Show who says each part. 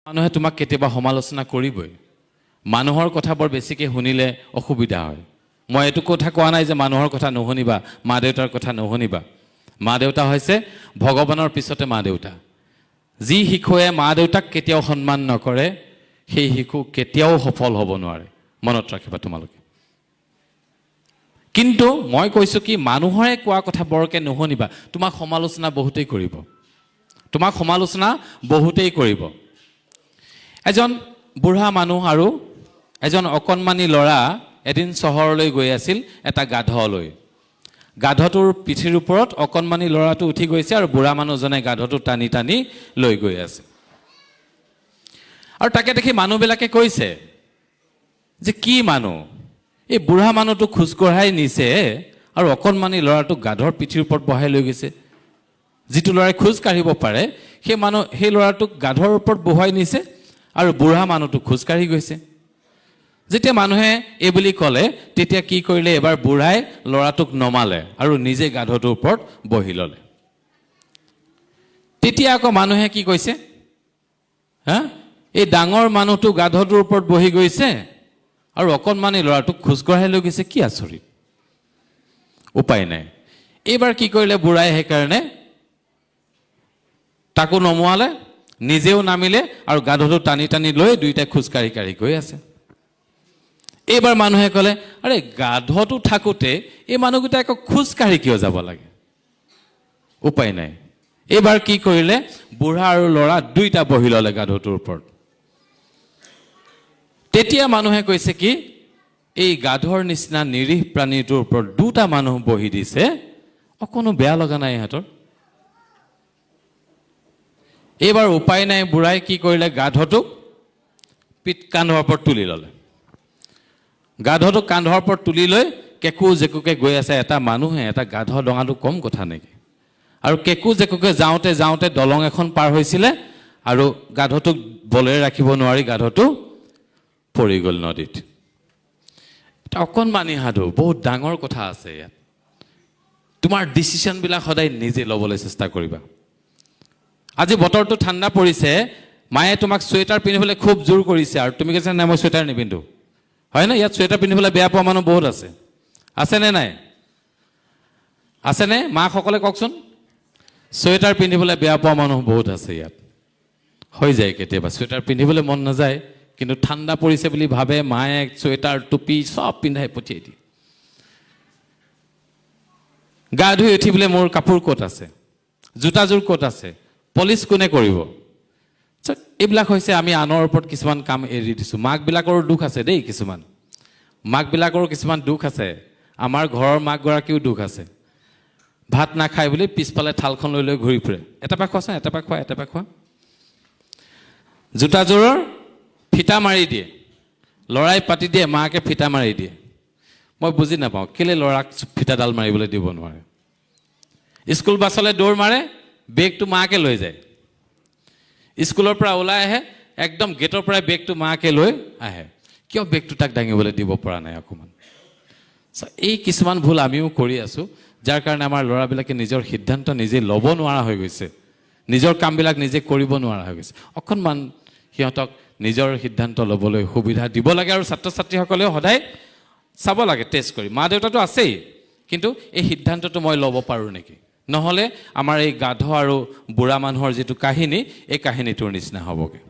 Speaker 1: মানুহে তোমাক কেতিয়াবা সমালোচনা কৰিবই মানুহৰ কথা বৰ বেছিকৈ শুনিলে অসুবিধা হয় মই এটো কথা কোৱা নাই যে মানুহৰ কথা নুশুনিবা মা দেউতাৰ কথা নুশুনিবা মা দেউতা হৈছে ভগৱানৰ পিছতে মা দেউতা যি শিশুৱে মা দেউতাক কেতিয়াও সন্মান নকৰে সেই শিশু কেতিয়াও সফল হ'ব নোৱাৰে মনত ৰাখিবা তোমালোকে কিন্তু মই কৈছো কি মানুহৰে কোৱা কথা বৰকে নুশুনিবা তোমাক সমালোচনা বহুতেই কৰিব এজন বুঢ়া মানুহ আৰু এজন অকণমানি ল'ৰা এদিন চহৰলৈ গৈ আছিল এটা গাধলৈ গাধটোৰ পিঠিৰ ওপৰত অকণমানি ল'ৰাটো উঠি গৈছে আৰু বুঢ়া মানুহজনে গাধটো টানি টানি লৈ গৈ আছে আৰু তাকে দেখি মানুহবিলাকে কৈছে যে কি মানুহ এই বুঢ়া মানুহটো খোজ কঢ়াই নিছে আৰু অকণমানি ল'ৰাটো গাধৰ পিঠিৰ ওপৰত বহাই লৈ গৈছে যিটো ল'ৰাই খোজ কাঢ়িব পাৰে সেই ল'ৰাটোক গাধৰ ওপৰত বহাই নিছে আৰু বুঢ়া মানুহটো খোজ কাঢ়ি গৈছে যেতিয়া মানুহে এই বুলি ক'লে তেতিয়া কি কৰিলে এবাৰ বুঢ়াই ল'ৰাটোক নমালে আৰু নিজে গাধটোৰ ওপৰত বহি ল'লে তেতিয়া আকৌ মানুহে কি কৈছে এই ডাঙৰ মানুহটো গাধটোৰ ওপৰত বহি গৈছে আৰু অকণমানি ল'ৰাটোক খোজ কঢ়াই লৈ গৈছে কি আচৰিত উপায় নাই এইবাৰ কি কৰিলে বুঢ়াই সেইকাৰণে তাকো নমোৱালে নিজেও নামিলে আৰু গাধটো টানি টানি লৈ দুইটাই খোজ কাঢ়ি কাঢ়ি গৈ আছে এইবাৰ মানুহে ক'লে আৰে গাধটো থাকোতে এই মানুহকেইটা আকৌ খোজ কাঢ়ি কিয় যাব লাগে উপায় নাই এইবাৰ কি কৰিলে বুঢ়া আৰু ল'ৰা দুইটা বহি ল'লে গাধটোৰ ওপৰত তেতিয়া মানুহে কৈছে কি এই গাধৰ নিচিনা নিৰীহ প্ৰাণীটোৰ ওপৰত দুটা মানুহ বহি দিছে অকনো বেয়া লগা নাই ইহঁতৰ এইবাৰ উপায় নাই বুঢ়াই কি কৰিলে গাধটোক পিঠ কান্ধৰ ওপৰত তুলি ল'লে গাধটোক কান্ধৰ ওপৰত তুলি লৈ কেকু জেকুকে গৈ আছে এটা মানুহে এটা গাধ ডঙাটো কম কথা নেকি আৰু কেকু জেকুকে যাওঁতে যাওঁতে দলং এখন পাৰ হৈছিলে আৰু গাধটোক বলেৰে ৰাখিব নোৱাৰি গাধটো পৰি গ'ল নদীত এটা অকণমানি সাধু বহুত ডাঙৰ কথা আছে ইয়াত তোমাৰ ডিচিশ্যনবিলাক সদায় নিজে ল'বলৈ চেষ্টা কৰিবা আজি বতৰটো ঠাণ্ডা পৰিছে মায়ে তোমাক চুৱেটাৰ পিন্ধিবলৈ খুব জোৰ কৰিছে আৰু তুমি কৈছা নাই মই চুৱেটাৰ নিপিন্ধো হয় না ইয়াত চুৱেটাৰ পিন্ধিবলৈ বেয়া পোৱা মানুহ বহুত আছেনে নাই আছেনে মাকসকলে কওকচোন চুৱেটাৰ পিন্ধিবলৈ বেয়া পোৱা মানুহ বহুত আছে ইয়াত হৈ যায় কেতিয়াবা চুৱেটাৰ পিন্ধিবলৈ মন নাযায় কিন্তু ঠাণ্ডা পৰিছে বুলি ভাবে মায়ে চুৱেটাৰ টুপি সব পিন্ধাই পঠিয়াই দিয়ে গা ধুই উঠিবলৈ মোৰ কাপোৰ ক'ত আছে জোতাযোৰ ক'ত আছে পলিচ কোনে কৰিব এইবিলাক হৈছে আমি আনৰ ওপৰত কিছুমান কাম এৰি দিছোঁ মাকবিলাকৰো দুখ আছে দেই কিছুমান মাকবিলাকৰো কিছুমান দুখ আছে আমাৰ ঘৰৰ মাকগৰাকীও দুখ আছে ভাত নাখায় বুলি পিছফালে থালখন লৈ লৈ ঘূৰি ফুৰে এটা পা খোৱা জোতাযোৰৰ ফিটা মাৰি দিয়ে ল'ৰাই পাতি দিয়ে মাকে ফিটা মাৰি দিয়ে মই বুজি নাপাওঁ কেলে ল'ৰাক ফিটাডাল মাৰিবলৈ দিব নোৱাৰে স্কুল বাছলৈ দৌৰ মাৰে বেগটো মাকে লৈ যায় স্কুলৰ পৰা ওলাই আহে একদম গেটৰ পৰাই বেগটো মাকে লৈ আহে কিয় বেগটো তাক দাঙিবলৈ দিব পৰা নাই অকণমান এই কিছুমান ভুল আমিও কৰি আছোঁ যাৰ কাৰণে আমাৰ ল'ৰাবিলাকে নিজৰ সিদ্ধান্ত নিজে ল'ব নোৱাৰা হৈ গৈছে নিজৰ কামবিলাক নিজে কৰিব নোৱাৰা হৈ গৈছে অকণমান সিহঁতক নিজৰ সিদ্ধান্ত ল'বলৈ সুবিধা দিব লাগে আৰু ছাত্ৰ ছাত্ৰীসকলেও সদায় চাব লাগে টেষ্ট কৰি মা দেউতাটো আছেই কিন্তু এই সিদ্ধান্তটো মই ল'ব পাৰোঁ নেকি নহ'লে আমাৰ এই গাধ আৰু বুঢ়া মানুহৰ যিটো কাহিনী এই কাহিনীটোৰ নিচিনা হ'বগৈ